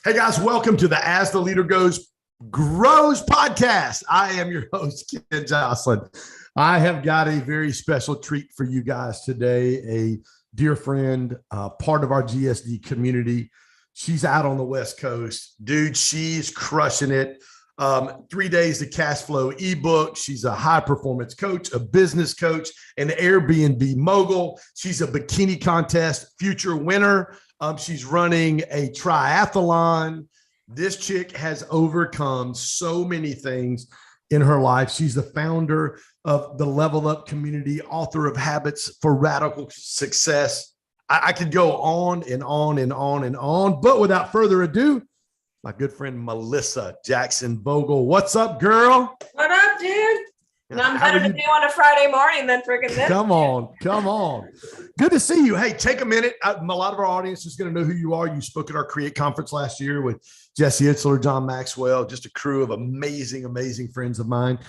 Hey guys, welcome to the As the Leader Goes Grows podcast. I am your host, Ken Joslin. I have got a very special treat for you guys today. A dear friend, part of our GSD community. She's out on the West Coast. Dude, she's crushing it. 3 days to cash flow ebook. She's a high performance coach, a business coach, an Airbnb mogul. She's a bikini contest future winner. She's running a triathlon. This chick has overcome so many things in her life. She's the founder of the Level Up community, author of Habits for Radical Success. I could go on and on and on and on, but without further ado, my good friend, Melissa Jackson Vogel. What's up, girl? What up, dude? Nothing better to do on a Friday morning than freaking this. Come on. Good to see you. Hey, take a minute. A lot of our audience is going to know who you are. You spoke at our Create conference last year with Jesse Itzler, John Maxwell, just a crew of amazing friends of mine.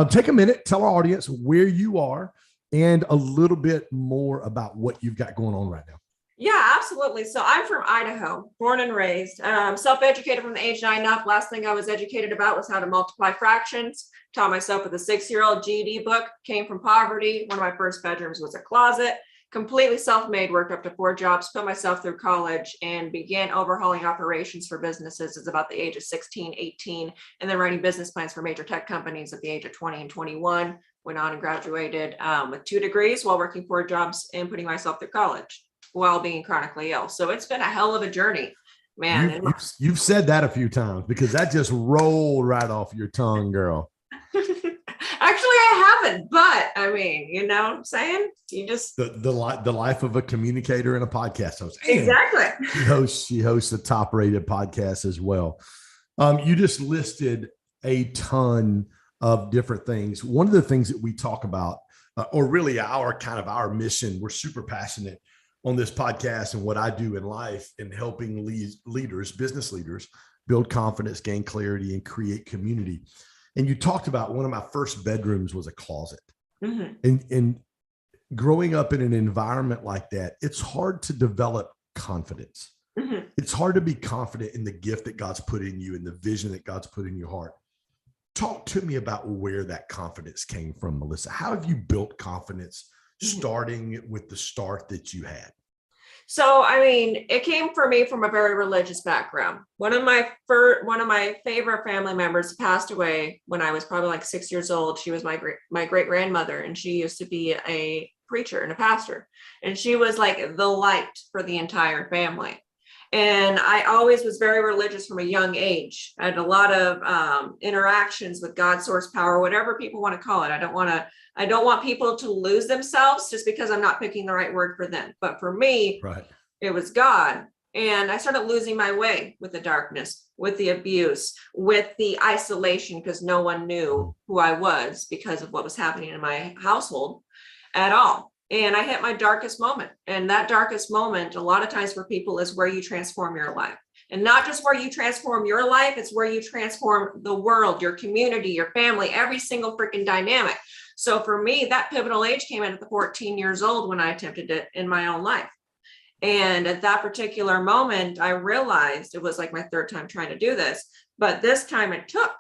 Take a minute, tell our audience where you are and a little bit more about what you've got going on right now. Yeah, absolutely. So I'm from Idaho, born and raised, self-educated from the age 9 up. Last thing I was educated about was how to multiply fractions. Taught myself with a 6-year-old GED book, came from poverty. One of my first bedrooms was a closet, completely self-made, worked up to 4 jobs, put myself through college and began overhauling operations for businesses at about the age of 16, 18, and then writing business plans for major tech companies at the age of 20 and 21. Went on and graduated with 2 degrees while working 4 jobs and putting myself through college while being chronically ill. So it's been a hell of a journey, man. You've said that a few times because that just rolled right off your tongue, girl. Actually, I haven't, but I mean, you know what I'm saying? You just the life of a communicator and a podcast host. Exactly. She hosts a top-rated podcast as well. You just listed a ton of different things. One of the things that we talk about, or really our mission, we're super passionate on this podcast and what I do in life in helping leaders, business leaders, build confidence, gain clarity, and create community. And you talked about one of my first bedrooms was a closet. Mm-hmm. And growing up in an environment like that, it's hard to develop confidence. Mm-hmm. It's hard to be confident in the gift that God's put in you and the vision that God's put in your heart. Talk to me about where that confidence came from, Melissa. How have you built confidence starting with the start that you had? So, I mean, it came for me from a very religious background. One of my favorite family members passed away when I was probably like 6 years old. She was my great grandmother, and she used to be a preacher and a pastor. And she was like the light for the entire family. And I always was very religious from a young age. I had a lot of interactions with God, source, power, whatever people want to call it. I don't want people to lose themselves just because I'm not picking the right word for them. But for me, right, it was God. And I started losing my way with the darkness, with the abuse, with the isolation, because no one knew who I was because of what was happening in my household at all. And I hit my darkest moment. And that darkest moment, a lot of times for people, is where you transform your life. And not just where you transform your life, it's where you transform the world, your community, your family, every single freaking dynamic. So for me, that pivotal age came in at the 14 years old when I attempted it in my own life. And at that particular moment, I realized it was like my 3rd time trying to do this, but this time it took.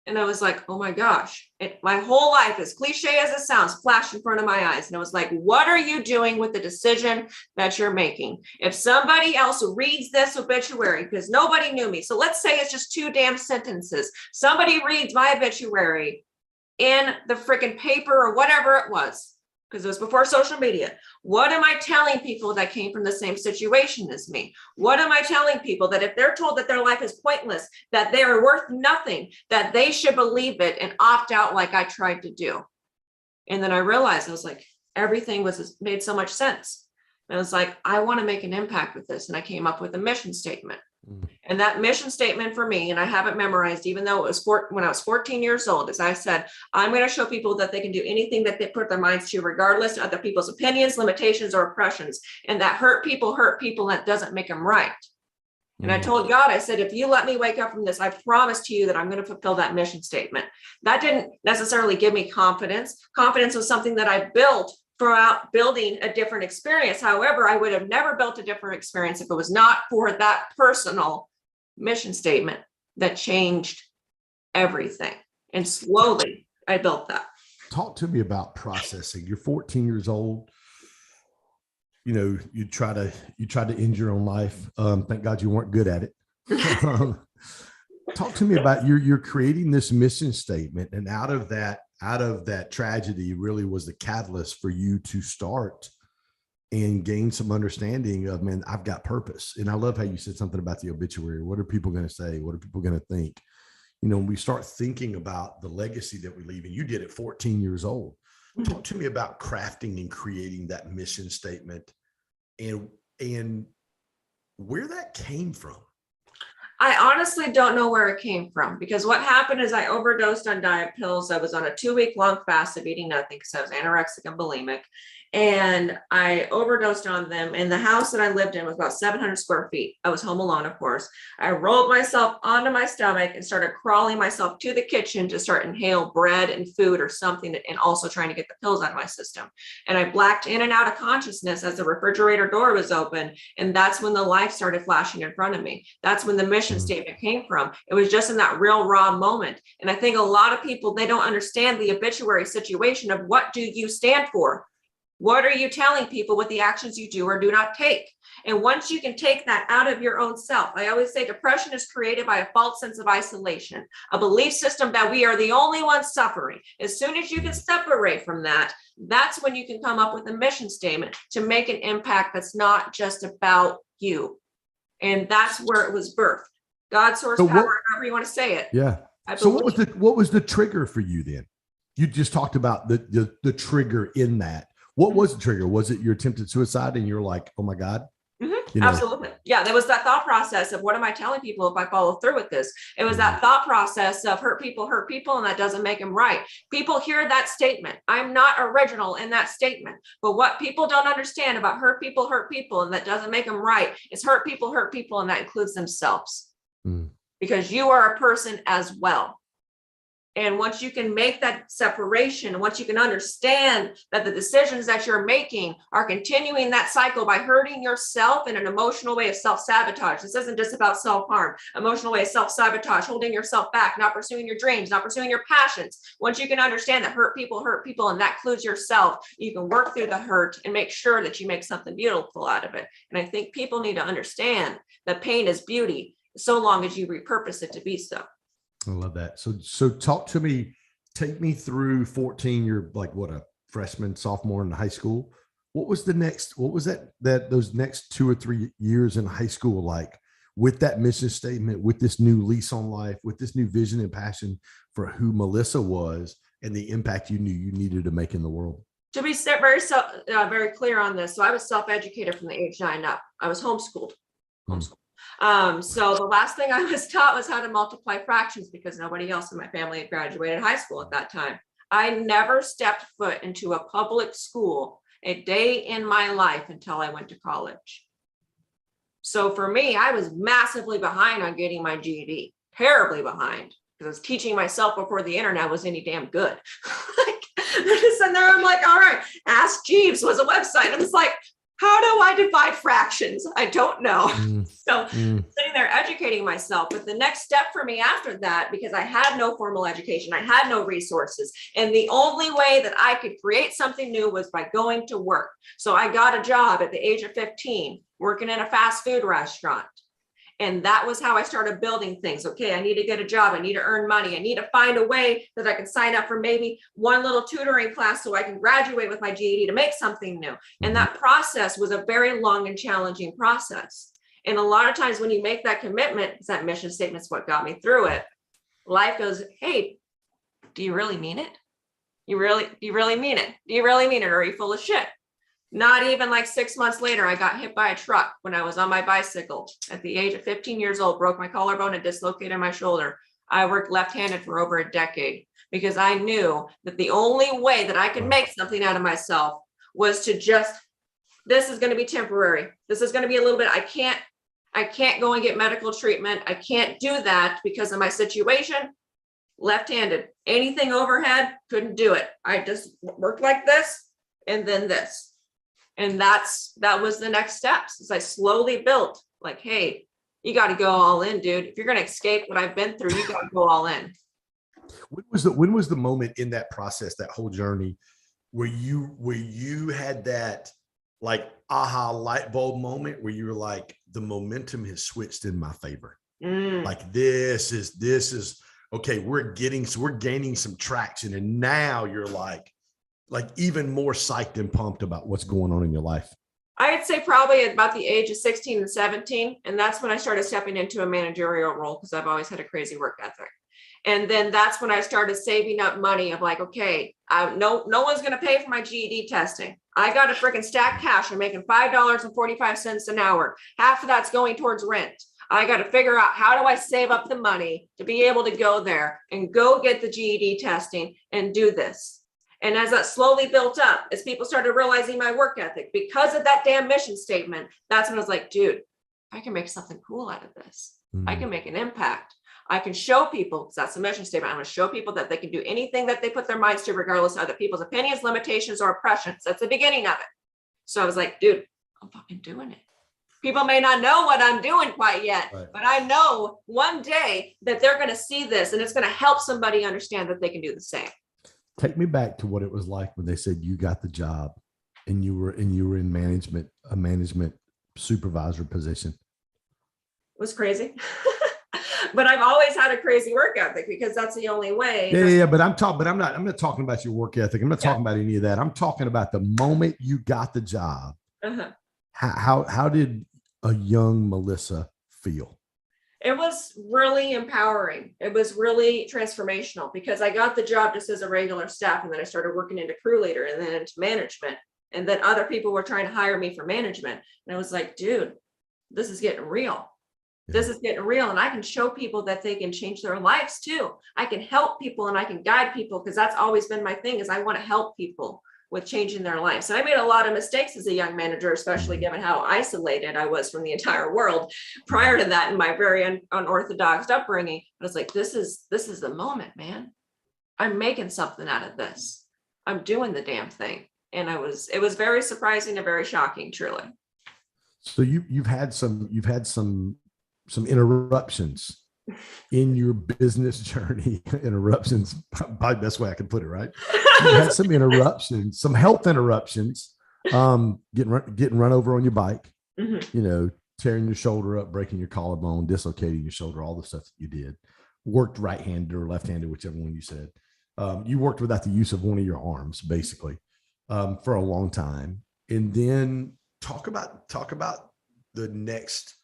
And I was like, oh my gosh, my whole life, as cliche as it sounds, flashed in front of my eyes. And I was like, what are you doing with the decision that you're making? If somebody else reads this obituary, because nobody knew me. So let's say it's just 2 damn sentences. Somebody reads my obituary in the freaking paper or whatever it was, because it was before social media. What am I telling people that came from the same situation as me? What am I telling people that if they're told that their life is pointless, that they are worth nothing, that they should believe it and opt out like I tried to do? And then I realized, I was like, everything made so much sense. And I was like, I want to make an impact with this. And I came up with a mission statement. And that mission statement for me, and I have it memorized, even though it was when I was 14 years old, as I said, I'm going to show people that they can do anything that they put their minds to, regardless of other people's opinions, limitations, or oppressions. And that hurt people, that doesn't make them right. And I told God, I said, if you let me wake up from this, I promise to you that I'm going to fulfill that mission statement. That didn't necessarily give me confidence. Confidence was something that I built throughout building a different experience. However, I would have never built a different experience if it was not for that personal mission statement that changed everything. And slowly I built that. Talk to me about processing. You're 14 years old. You know, you tried to end your own life. Thank God you weren't good at it. Talk to me about you're creating this mission statement, and out of that tragedy really was the catalyst for you to start and gain some understanding of, man, I've got purpose. And I love how you said something about the obituary. What are people going to say? What are people going to think? You know, when we start thinking about the legacy that we leave, and you did at 14 years old. Talk to me about crafting and creating that mission statement and where that came from. I honestly don't know where it came from, because what happened is I overdosed on diet pills. I was on a 2-week long fast of eating nothing because I was anorexic and bulimic. And I overdosed on them. And the house that I lived in was about 700 square feet. I was home alone, of course. I rolled myself onto my stomach and started crawling myself to the kitchen to start inhale bread and food or something, and also trying to get the pills out of my system. And I blacked in and out of consciousness as the refrigerator door was open. And that's when the life started flashing in front of me. That's when the mission statement came from. It was just in that real raw moment. And I think a lot of people, they don't understand the obituary situation of what do you stand for? What are you telling people with the actions you do or do not take? And once you can take that out of your own self, I always say depression is created by a false sense of isolation, a belief system that we are the only ones suffering. As soon as you can separate from that, that's when you can come up with a mission statement to make an impact that's not just about you. And that's where it was birthed. God, source, power, however you want to say it. Yeah. So what was the trigger for you then? You just talked about the trigger in that. What was the trigger? Was it your attempted suicide and you're like, oh my God? Mm-hmm. Absolutely. Yeah, there was that thought process of what am I telling people if I follow through with this? It was that thought process of hurt people, and that doesn't make them right. People hear that statement. I'm not original in that statement. But what people don't understand about hurt people, and that doesn't make them right is hurt people, and that includes themselves. Because you are a person as well. And once you can make that separation, and once you can understand that the decisions that you're making are continuing that cycle by hurting yourself in an emotional way of self-sabotage. This isn't just about self-harm, emotional way of self-sabotage, holding yourself back, not pursuing your dreams, not pursuing your passions. Once you can understand that hurt people, and that includes yourself, you can work through the hurt and make sure that you make something beautiful out of it. And I think people need to understand that pain is beauty, so long as you repurpose it to be so. I love that. So talk to me, take me through 14. You're like what, a freshman, sophomore in high school. What was those next 2 or 3 years in high school like, with that mission statement, with this new lease on life, with this new vision and passion for who Melissa was and the impact you knew you needed to make in the world? To be very clear on this, so I was self-educated from the age 9 up. I was homeschooled. So the last thing I was taught was how to multiply fractions, because nobody else in my family had graduated high school at that time. I never stepped foot into a public school a day in my life until I went to college. So for me, I was massively behind on getting my GED, terribly behind, because I was teaching myself before the internet was any damn good. And there I'm like, all right, Ask Jeeves was a website. I was like, how do I divide fractions? I don't know. So sitting there educating myself. But the next step for me after that, because I had no formal education, I had no resources. And the only way that I could create something new was by going to work. So I got a job at the age of 15, working in a fast food restaurant. And that was how I started building things. Okay, I need to get a job. I need to earn money. I need to find a way that I can sign up for maybe one little tutoring class so I can graduate with my GED to make something new. And that process was a very long and challenging process. And a lot of times when you make that commitment, because that mission statement is what got me through it, life goes, hey, do you really mean it? Do you really mean it? Do you really mean it? Or are you full of shit? Not even like 6 months later, I got hit by a truck when I was on my bicycle at the age of 15 years old, broke my collarbone and dislocated my shoulder. I worked left-handed for over a decade because I knew that the only way that I could make something out of myself was to just, this is going to be temporary. This is going to be a little bit, I can't go and get medical treatment. I can't do that because of my situation. Left-handed, anything overhead, couldn't do it. I just worked like this and then this. And that was the next steps as I slowly built like, hey, You got to go all in, dude. If you're going to escape what I've been through, you got to go all in. When was the moment in that process, that whole journey, where you had that like aha light bulb moment where you were like, the momentum has switched in my favor? Like this is okay. We're gaining some traction, and now you're like even more psyched and pumped about what's going on in your life. I'd say probably at about the age of 16 and 17. And that's when I started stepping into a managerial role, because I've always had a crazy work ethic. And then that's when I started saving up money of like, okay, no one's going to pay for my GED testing. I got a freaking stack cash. I'm making $5.45 an hour. Half of that's going towards rent. I got to figure out, how do I save up the money to be able to go there and go get the GED testing and do this? And as that slowly built up, as people started realizing my work ethic because of that damn mission statement, that's when I was like, dude, I can make something cool out of this. I can make an impact. I can show people, because that's the mission statement. I'm going to show people that they can do anything that they put their minds to, regardless of other people's opinions, limitations, or oppressions. That's the beginning of it. So I was like, dude, I'm fucking doing it. People may not know what I'm doing quite yet, right, but I know one day that they're going to see this and it's going to help somebody understand that they can do the same. Take me back to what it was like when they said you got the job and you were in management, a management supervisor position. It was crazy. But I've always had a crazy work ethic, because that's the only way. Yeah. But I'm not talking about your work ethic. I'm not talking about any of that. I'm talking about the moment you got the job. How did a young Melissa feel? It was really empowering. It was really transformational, because I got the job just as a regular staff, and then I started working into crew leader and then into management. And then other people were trying to hire me for management. And I was like, dude, this is getting real. This is getting real. And I can show people that they can change their lives too. I can help people and I can guide people, because that's always been my thing, is I want to help people with changing their lives. So I made a lot of mistakes as a young manager, especially given how isolated I was from the entire world prior to that in my very unorthodox upbringing. I was like, this is the moment, man. I'm making something out of this. I'm doing the damn thing. And it was very surprising and very shocking, truly. So you've had some interruptions in your business journey. Interruptions, probably the best way I can put it, right? You had some interruptions, some health interruptions, getting run over on your bike, tearing your shoulder up, breaking your collarbone, dislocating your shoulder, all the stuff that you did. Worked right-handed or left-handed, whichever one you said. You worked without the use of one of your arms, basically, for a long time. And then talk about the next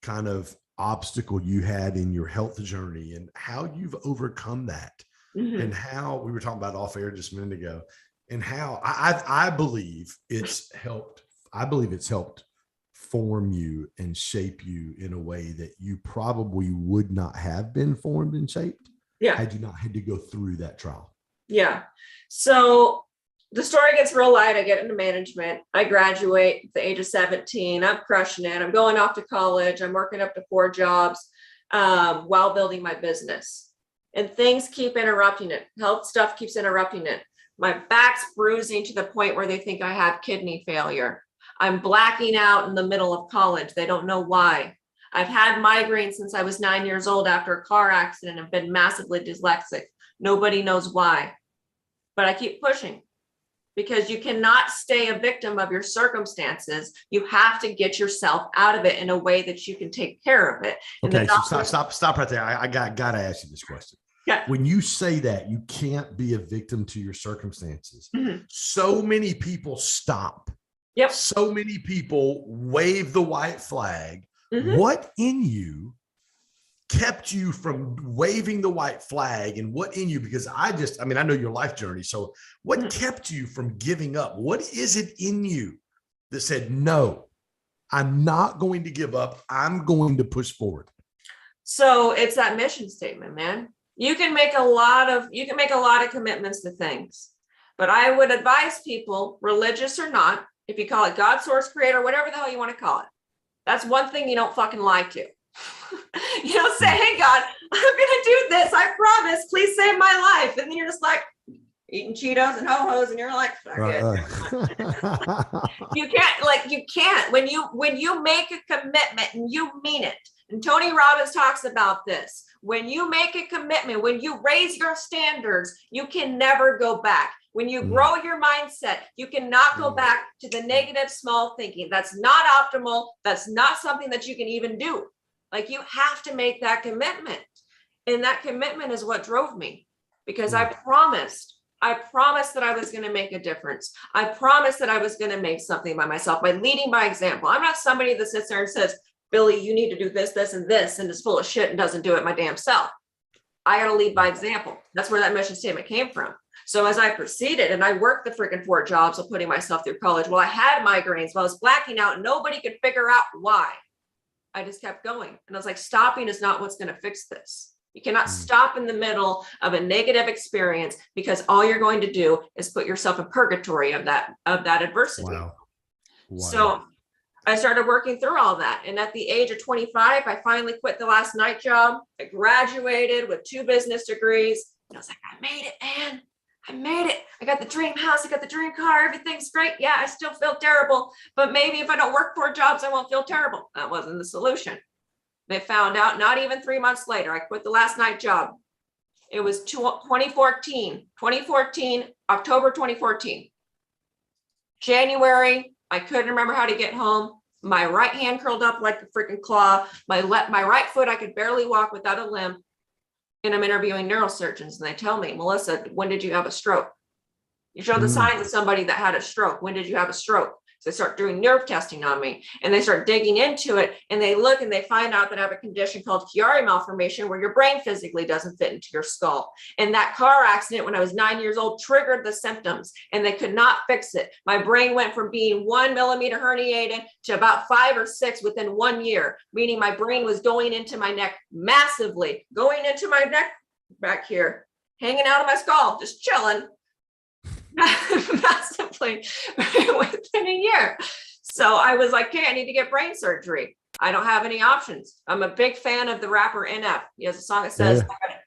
kind of obstacle you had in your health journey and how you've overcome that, and how we were talking about off air just a minute ago, and how I believe it's helped. I believe it's helped form you and shape you in a way that you probably would not have been formed and shaped had you not had to go through that trial. Yeah. So the story gets real light. I get into management. I graduate at the age of 17. I'm crushing it. I'm going off to college. I'm working up to 4 jobs while building my business. And things keep interrupting it. Health stuff keeps interrupting it. My back's bruising to the point where they think I have kidney failure. I'm blacking out in the middle of college. They don't know why. I've had migraines since I was 9 years old after a car accident. I've been massively dyslexic. Nobody knows why. But I keep pushing. Because you cannot stay a victim of your circumstances. You have to get yourself out of it in a way that you can take care of it. Okay, so stop right there. I got to ask you this question. Yeah. When you say that you can't be a victim to your circumstances, so many people stop. Yep. So many people wave the white flag. What in you kept you from waving the white flag, and what in you, because I know your life journey. So what kept you from giving up? What is it in you that said, no, I'm not going to give up. I'm going to push forward? So it's that mission statement, man. You can make a lot of commitments to things, but I would advise people, religious or not, if you call it God, source, creator, whatever the hell you want to call it, that's one thing you don't fucking lie to. You don't say, hey, God, I'm going to do this. I promise. Please save my life. And then you're just like eating Cheetos and ho-hos. And you're like, fuck it. You can't. When you make a commitment and you mean it, And Tony Robbins talks about this. When you make a commitment, when you raise your standards, you can never go back. When you grow your mindset, you cannot go back to the negative small thinking. That's not optimal. That's not something that you can even do. Like, you have to make that commitment. And that commitment is what drove me, because I promised that I was going to make a difference. I promised that I was going to make something by myself by leading by example. I'm not somebody that sits there and says, Billy, you need to do this, this, and this, and is full of shit and doesn't do it my damn self. I got to lead by example. That's where that mission statement came from. So as I proceeded and I worked the freaking 4 jobs of putting myself through college, well, I had migraines, while I was blacking out, and nobody could figure out why. I just kept going. And I was like, stopping is not what's going to fix this. You cannot stop in the middle of a negative experience, because all you're going to do is put yourself in purgatory of that adversity. Wow. So I started working through all that. And at the age of 25, I finally quit the last night job. I graduated with 2 business degrees. And I was like, I made it, man. I made it. I got the dream house. I got the dream car. Everything's great. Yeah, I still feel terrible. But maybe if I don't work 4 jobs, I won't feel terrible. That wasn't the solution. They found out not even 3 months later. I quit the last night job. It was 2014, October 2014. January, I couldn't remember how to get home. My right hand curled up like a freaking claw. My right foot, I could barely walk without a limp. And I'm interviewing neurosurgeons, and they tell me, Melissa, when did you have a stroke? You show the signs of somebody that had a stroke. When did you have a stroke? So they start doing nerve testing on me, and they start digging into it, and they look and they find out that I have a condition called Chiari malformation, where your brain physically doesn't fit into your skull. And that car accident when I was 9 years old triggered the symptoms, and they could not fix it. My brain went from being 1 millimeter herniated to about 5 or 6 within 1 year, meaning my brain was going into my neck massively, going into my neck back here, hanging out of my skull, just chilling. Massively within a year. So I was like, okay, I need to get brain surgery. I don't have any options. I'm a big fan of the rapper NF. He has a song that says,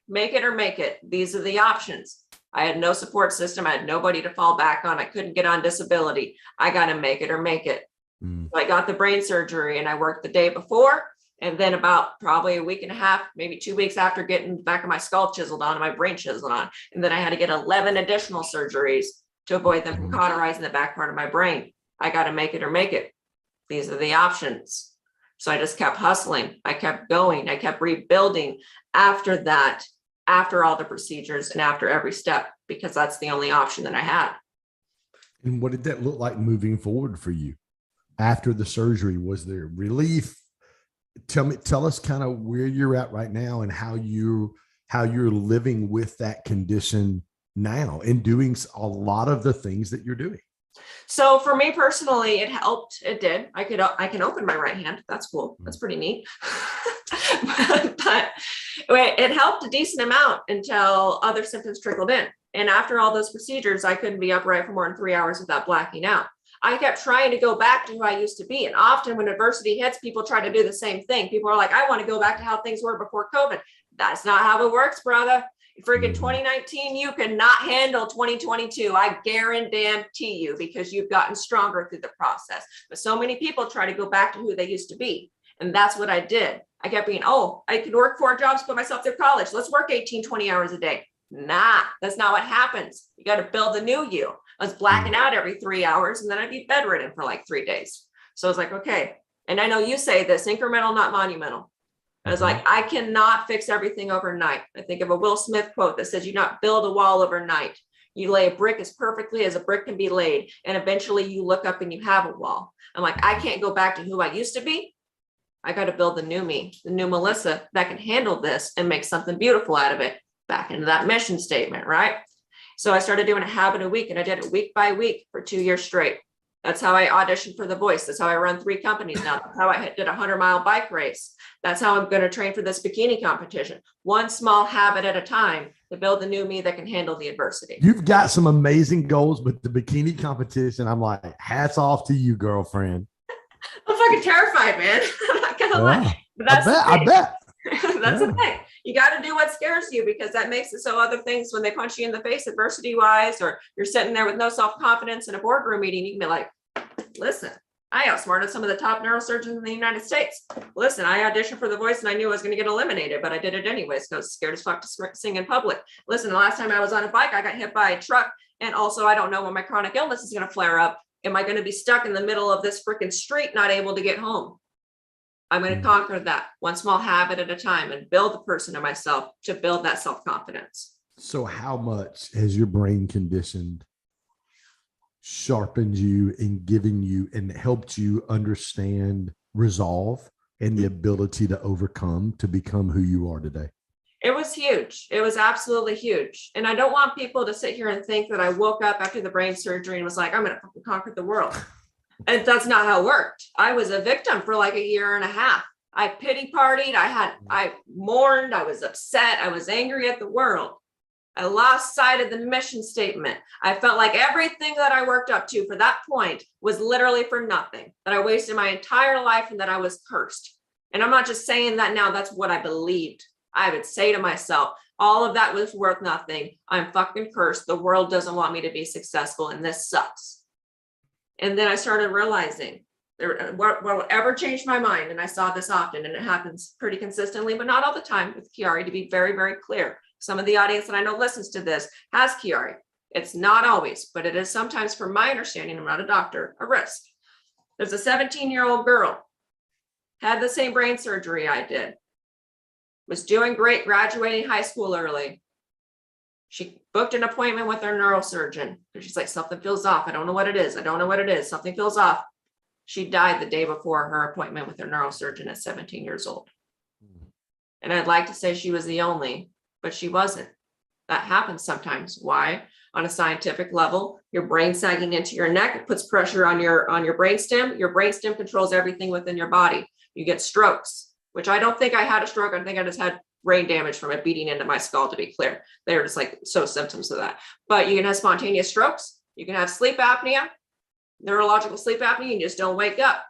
make it or make it. These are the options. I had no support system. I had nobody to fall back on. I couldn't get on disability. I got to make it or make it. So I got the brain surgery, and I worked the day before. And then about probably a week and a half, maybe 2 weeks after getting the back of my skull chiseled on and my brain chiseled on. And then I had to get 11 additional surgeries to avoid them from cauterizing the back part of my brain. I got to make it or make it. These are the options. So I just kept hustling. I kept going. I kept rebuilding after that, after all the procedures and after every step, because that's the only option that I had. And what did that look like moving forward for you after the surgery? Was there relief? Tell us kind of where you're at right now, and how you're living with that condition now and doing a lot of the things that you're doing. So for me personally, it helped. It did. I can open my right hand. That's cool. That's pretty neat. but it helped a decent amount until other symptoms trickled in. And after all those procedures, I couldn't be upright for more than 3 hours without blacking out. I kept trying to go back to who I used to be. And often when adversity hits, people try to do the same thing. People are like, I want to go back to how things were before COVID. That's not how it works, brother. Freaking 2019, you cannot handle 2022. I guarantee you, because you've gotten stronger through the process. But so many people try to go back to who they used to be. And that's what I did. I kept being, I could work 4 jobs, put myself through college. Let's work 18, 20 hours a day. Nah, that's not what happens. You got to build a new you. I was blacking out every 3 hours, and then I'd be bedridden for like 3 days. So I was like, okay. And I know you say this, incremental, not monumental. I was like, I cannot fix everything overnight. I think of a Will Smith quote that says, you not build a wall overnight. You lay a brick as perfectly as a brick can be laid. And eventually you look up and you have a wall. I'm like, I can't go back to who I used to be. I got to build the new me, the new Melissa that can handle this and make something beautiful out of it. Back into that mission statement, right? So I started doing a habit a week, and I did it week by week for 2 years straight. That's how I auditioned for The Voice. That's how I run 3 companies now. That's how I did a 100-mile bike race. That's how I'm going to train for this bikini competition. One small habit at a time to build the new me that can handle the adversity. You've got some amazing goals, but the bikini competition, I'm like, hats off to you, girlfriend. I'm fucking terrified, man. I'm not going to lie. But that's I bet. That's the thing. You got to do what scares you, because that makes it so other things, when they punch you in the face adversity wise, or you're sitting there with no self-confidence in a boardroom meeting, you can be like, listen, I outsmarted some of the top neurosurgeons in the United States. Listen, I auditioned for The Voice and I knew I was going to get eliminated, but I did it anyways because I was scared as fuck to sing in public. Listen, the last time I was on a bike, I got hit by a truck. And also, I don't know when my chronic illness is going to flare up. Am I going to be stuck in the middle of this freaking street, not able to get home? I'm going to conquer that one small habit at a time and build the person in myself to build that self-confidence. So how much has your brain conditioned sharpened you and given you and helped you understand resolve and the ability to overcome to become who you are today? It was huge. It was absolutely huge. And I don't want people to sit here and think that I woke up after the brain surgery and was like, I'm going to conquer the world. And that's not how it worked. I was a victim for like a year and a half. I pity partied. I mourned. I was upset. I was angry at the world. I lost sight of the mission statement. I felt like everything that I worked up to for that point was literally for nothing, that I wasted my entire life and that I was cursed. And I'm not just saying that now, that's what I believed. I would say to myself, all of that was worth nothing. I'm fucking cursed. The world doesn't want me to be successful and this sucks. And then I started realizing whatever changed my mind, and I saw this often, and it happens pretty consistently, but not all the time with Chiari, to be very, very clear. Some of the audience that I know listens to this has Chiari. It's not always, but it is sometimes, from my understanding, I'm not a doctor, a risk. There's a 17-year-old girl, had the same brain surgery I did, was doing great, graduating high school early. She booked an appointment with her neurosurgeon because she's like, something feels off. I don't know what it is. I don't know what it is. Something feels off. She died the day before her appointment with her neurosurgeon at 17 years old. And I'd like to say she was the only, but she wasn't. That happens sometimes. Why? On a scientific level, your brain sagging into your neck, it puts pressure on your brainstem. Your brainstem controls everything within your body. You get strokes, which I don't think I had a stroke. I think I just had brain damage from it beating into my skull, to be clear. They were just like symptoms of that. But you can have spontaneous strokes. You can have sleep apnea, neurological sleep apnea. You just don't wake up.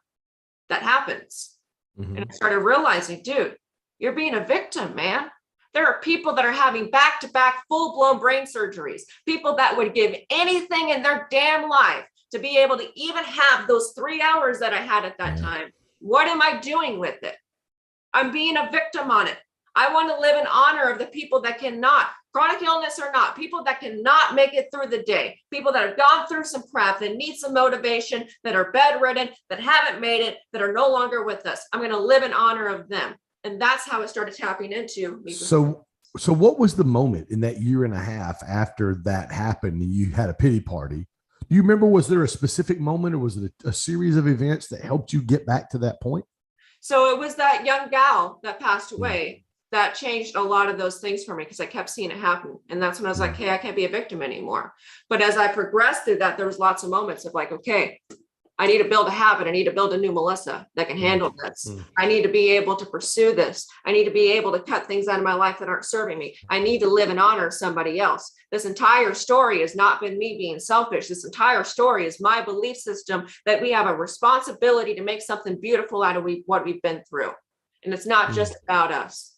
That happens. And I started realizing, dude, you're being a victim, man. There are people that are having back-to-back full-blown brain surgeries, people that would give anything in their damn life to be able to even have those 3 hours that I had at that time. What am I doing with it? I'm being a victim on it. I want to live in honor of the people that cannot, chronic illness or not, people that cannot make it through the day, people that have gone through some crap, that need some motivation, that are bedridden, that haven't made it, that are no longer with us. I'm going to live in honor of them. And that's how I started tapping into. So what was the moment in that year and a half after that happened and you had a pity party? Do you remember, was there a specific moment or was it a series of events that helped you get back to that point? So it was that young gal that passed away that changed a lot of those things for me, because I kept seeing it happen. And that's when I was like, hey, I can't be a victim anymore. But as I progressed through that, there was lots of moments of like, okay, I need to build a habit. I need to build a new Melissa that can handle this. I need to be able to pursue this. I need to be able to cut things out of my life that aren't serving me. I need to live in honor of somebody else. This entire story has not been me being selfish. This entire story is my belief system that we have a responsibility to make something beautiful out of what we've been through. And it's not just about us.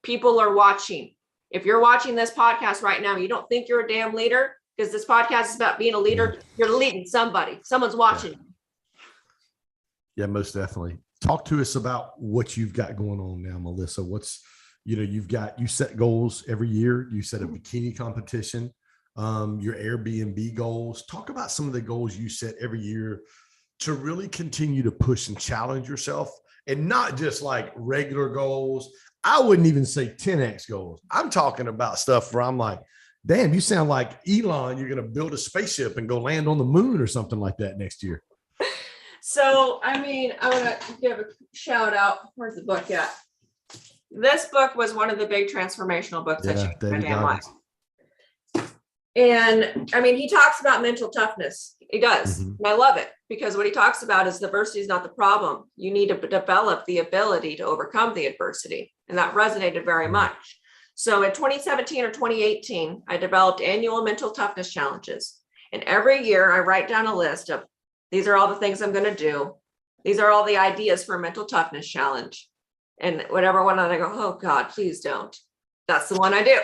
People are watching. If you're watching this podcast right now, you don't think you're a damn leader, because this podcast is about being a leader. You're leading somebody. Someone's watching. Yeah, most definitely. Talk to us about what you've got going on now, Melissa. You set goals every year. You set a bikini competition, your Airbnb goals. Talk about some of the goals you set every year to really continue to push and challenge yourself, and not just like regular goals. I wouldn't even say 10X goals. I'm talking about stuff where I'm like, damn, you sound like Elon. You're going to build a spaceship and go land on the moon or something like that next year. So, I want to give a shout out. Where's the book at? This book was one of the big transformational books that changed my damn life. And he talks about mental toughness. He does. And I love it, because what he talks about is adversity is not the problem. You need to develop the ability to overcome the adversity. And that resonated very much. So in 2017 or 2018, I developed annual mental toughness challenges. And every year I write down a list of, these are all the things I'm going to do. These are all the ideas for a mental toughness challenge. And whatever one, I go, oh God, please don't. That's the one I do.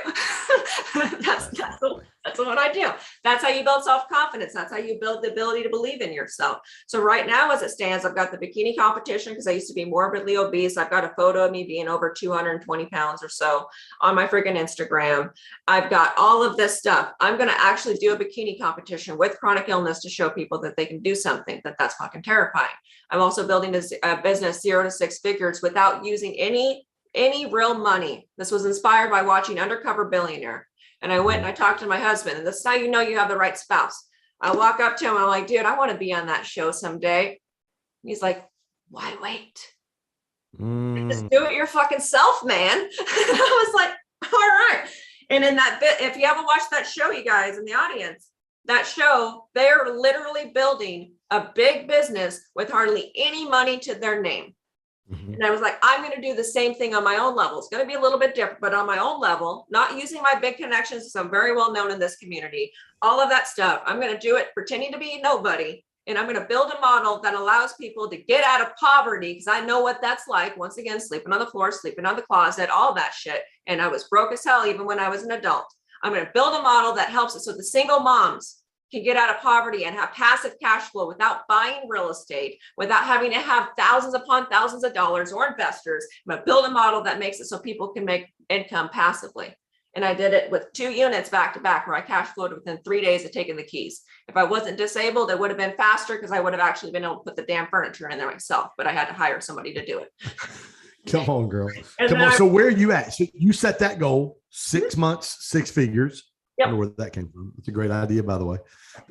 That's what I do. That's how you build self-confidence. That's how you build the ability to believe in yourself. So right now, as it stands, I've got the bikini competition because I used to be morbidly obese. I've got a photo of me being over 220 pounds or so on my freaking Instagram. I've got all of this stuff. I'm going to actually do a bikini competition with chronic illness to show people that they can do something, that's fucking terrifying. I'm also building a business 0 to 6 figures without using any real money. This was inspired by watching Undercover Billionaire. And I went and I talked to my husband, and this is how you know you have the right spouse. I walk up to him, I'm like, dude, I want to be on that show someday. He's like, why wait? Just do it your fucking self, man. And I was like, all right. And in that bit, if you haven't watched that show, you guys in the audience, that show, they're literally building a big business with hardly any money to their name. And I was like, I'm going to do the same thing on my own level. It's going to be a little bit different, but on my own level, not using my big connections, because I'm very well known in this community, all of that stuff. I'm going to do it pretending to be nobody. And I'm going to build a model that allows people to get out of poverty, because I know what that's like. Once again, sleeping on the floor, sleeping on the closet, all that shit. And I was broke as hell even when I was an adult. I'm going to build a model that helps it so the single moms can get out of poverty and have passive cash flow without buying real estate, without having to have thousands upon thousands of dollars or investors. I'm going to build a model that makes it so people can make income passively. And I did it with 2 units back to back, where I cash flowed within 3 days of taking the keys. If I wasn't disabled, it would have been faster, because I would have actually been able to put the damn furniture in there myself, but I had to hire somebody to do it. Come on, girl. Come on. So where are you at? So you set that goal, 6 months, 6 figures. Yep. I don't know where that came from. It's a great idea, by the way.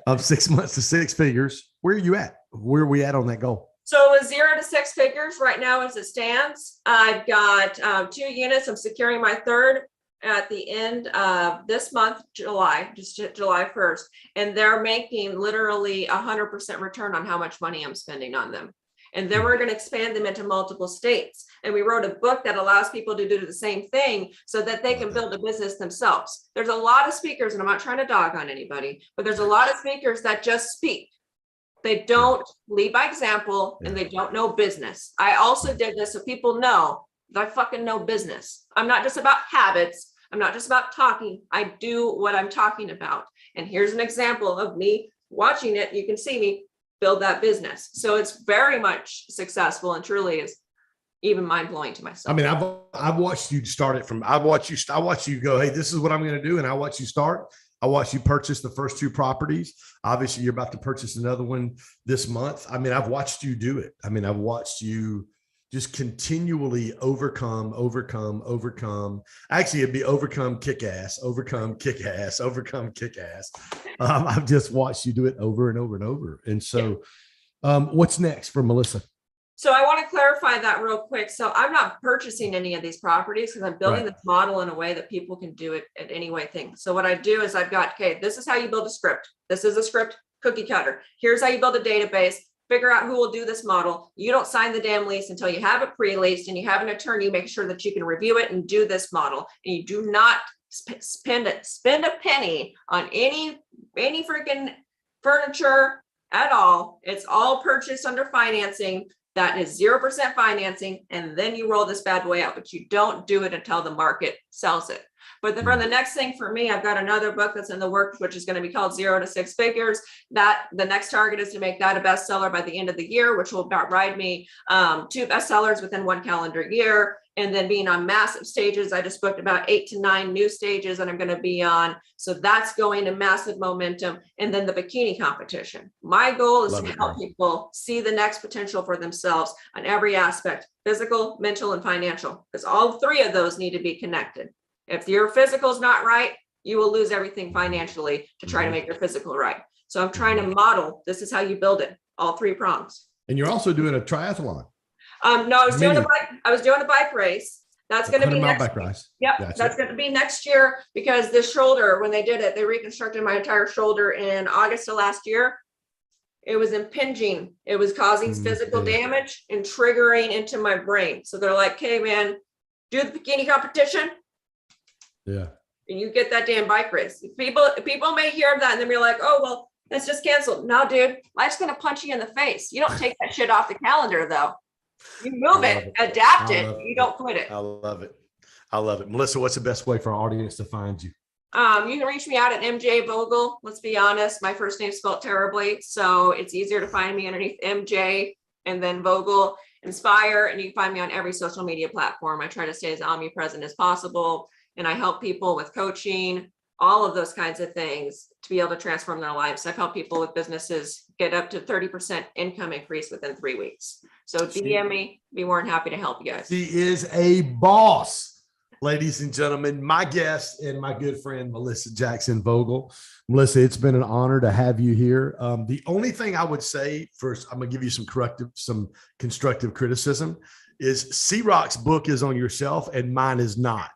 Of 6 months to 6 figures. Where are you at? Where are we at on that goal? So it was 0 to 6 figures right now as it stands. I've got 2 units. I'm securing my third at the end of this month, July, just July 1st. And they're making literally 100% return on how much money I'm spending on them. And then we're going to expand them into multiple states. And we wrote a book that allows people to do the same thing so that they can build a business themselves. There's a lot of speakers, and I'm not trying to dog on anybody, but there's a lot of speakers that just speak. They don't lead by example, and they don't know business. I also did this so people know that I fucking know business. I'm not just about habits. I'm not just about talking. I do what I'm talking about. And here's an example of me watching it. You can see me build that business. So it's very much successful, and truly is even mind blowing to myself. I mean, I've watched you start it from, I watch you go, hey, this is what I'm going to do. And I watch you start. I watched you purchase the first 2 properties. Obviously you're about to purchase another one this month. I mean, I've watched you do it. I mean, I've watched you just continually overcome. Actually, it'd be overcome, kick ass. I've just watched you do it over and over and over. And so what's next for Melissa? So I want to clarify that real quick. So I'm not purchasing any of these properties, because I'm building this model in a way that people can do it at any way thing. So what I do is I've got, okay, this is how you build a script. This is a script, cookie cutter. Here's how you build a database. Figure out who will do this model. You don't sign the damn lease until you have it pre-leased, and you have an attorney make sure that you can review it and do this model. And you do not spend a penny on any freaking furniture at all. It's all purchased under financing. That is 0% financing. And then you roll this bad boy out, but you don't do it until the market sells it. But for the next thing for me, I've got another book that's in the works, which is going to be called 0 to 6 figures. That the next target is to make that a bestseller by the end of the year, which will ride me 2 bestsellers within 1 calendar year. And then being on massive stages, I just booked about 8 to 9 new stages that I'm going to be on. So that's going to massive momentum. And then the bikini competition. My goal is to help people see the next potential for themselves on every aspect: physical, mental, and financial, because all 3 of those need to be connected. If your physical is not right, you will lose everything financially to try to make your physical right. So I'm trying to model, this is how you build it, all 3 prongs. And you're also doing a triathlon. No, I was doing a bike race. That's going to be next. Bike race. Yep, gotcha. That's going to be next year, because this shoulder, when they did it, they reconstructed my entire shoulder in August of last year. It was impinging. It was causing physical damage and triggering into my brain. So they're like, "Okay, man, do the bikini competition." Yeah. And you get that damn bike race. People may hear that and then be like, "Oh, well, that's just canceled." No, dude, life's going to punch you in the face. You don't take that shit off the calendar, though. You move it, adapt it. You don't quit it. I love it. Melissa, what's the best way for our audience to find you? You can reach me out at MJ Vogel. Let's be honest, my first name's spelled terribly, so it's easier to find me underneath MJ and then Vogel. Inspire, and you can find me on every social media platform. I try to stay as omnipresent as possible, and I help people with coaching, all of those kinds of things to be able to transform their lives. I've helped people with businesses get up to 30% income increase within 3 weeks. So DM me, be more than happy to help you guys. She is a boss. Ladies and gentlemen, my guest and my good friend, Melissa Jackson Vogel. Melissa, it's been an honor to have you here. The only thing I would say first, I'm going to give you some constructive criticism, is C-Rock's book is on your shelf and mine is not.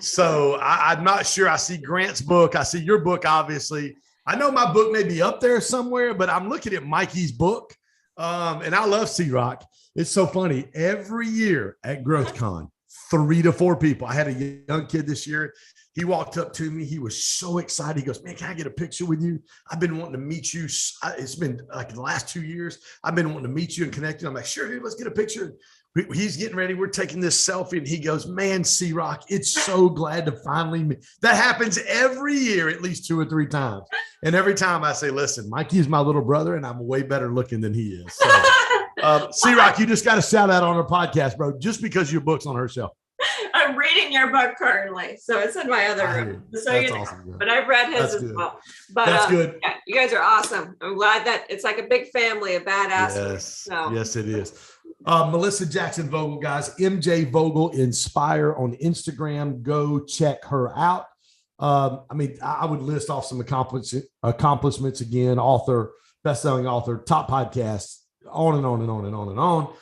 So I'm not sure. I see Grant's book. I see your book, obviously. I know my book may be up there somewhere, but I'm looking at Mikey's book. And I love C-Rock. It's so funny. Every year at GrowthCon, 3 to 4 people. I had a young kid this year. He walked up to me. He was so excited. He goes, man, can I get a picture with you? I've been wanting to meet you. It's been like the last 2 years. I've been wanting to meet you and connect you. I'm like, sure, dude, let's get a picture. He's getting ready. We're taking this selfie. And he goes, man, C-Rock, it's so glad to finally meet. That happens every year, at least 2 or 3 times. And every time I say, listen, Mikey is my little brother and I'm way better looking than he is. So, C-Rock, you just got a shout out on our podcast, bro, just because your book's on her shelf. I'm reading your book currently, so it's in my other room. So that's awesome, but I've read his as well. But that's good. Yeah, you guys are awesome. I'm glad that it's like a big family of badasses. Yes, so. Yes, it is. Melissa Jackson Vogel, guys, MJ Vogel Inspire on Instagram. Go check her out. I mean, I would list off some accomplishments again: author, best-selling author, top podcasts, on and on and on and on and on.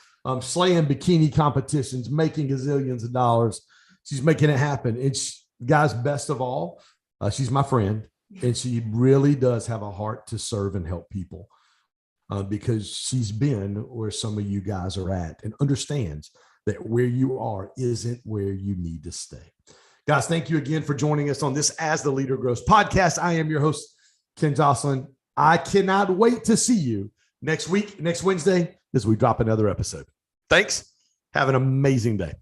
Slaying bikini competitions, making gazillions of dollars. She's making it happen. It's guys, best of all, she's my friend, and she really does have a heart to serve and help people because she's been where some of you guys are at and understands that where you are isn't where you need to stay. Guys, thank you again for joining us on this As the Leader Grows podcast. I am your host, Ken Joslin. I cannot wait to see you next week, next Wednesday, as we drop another episode. Thanks. Have an amazing day.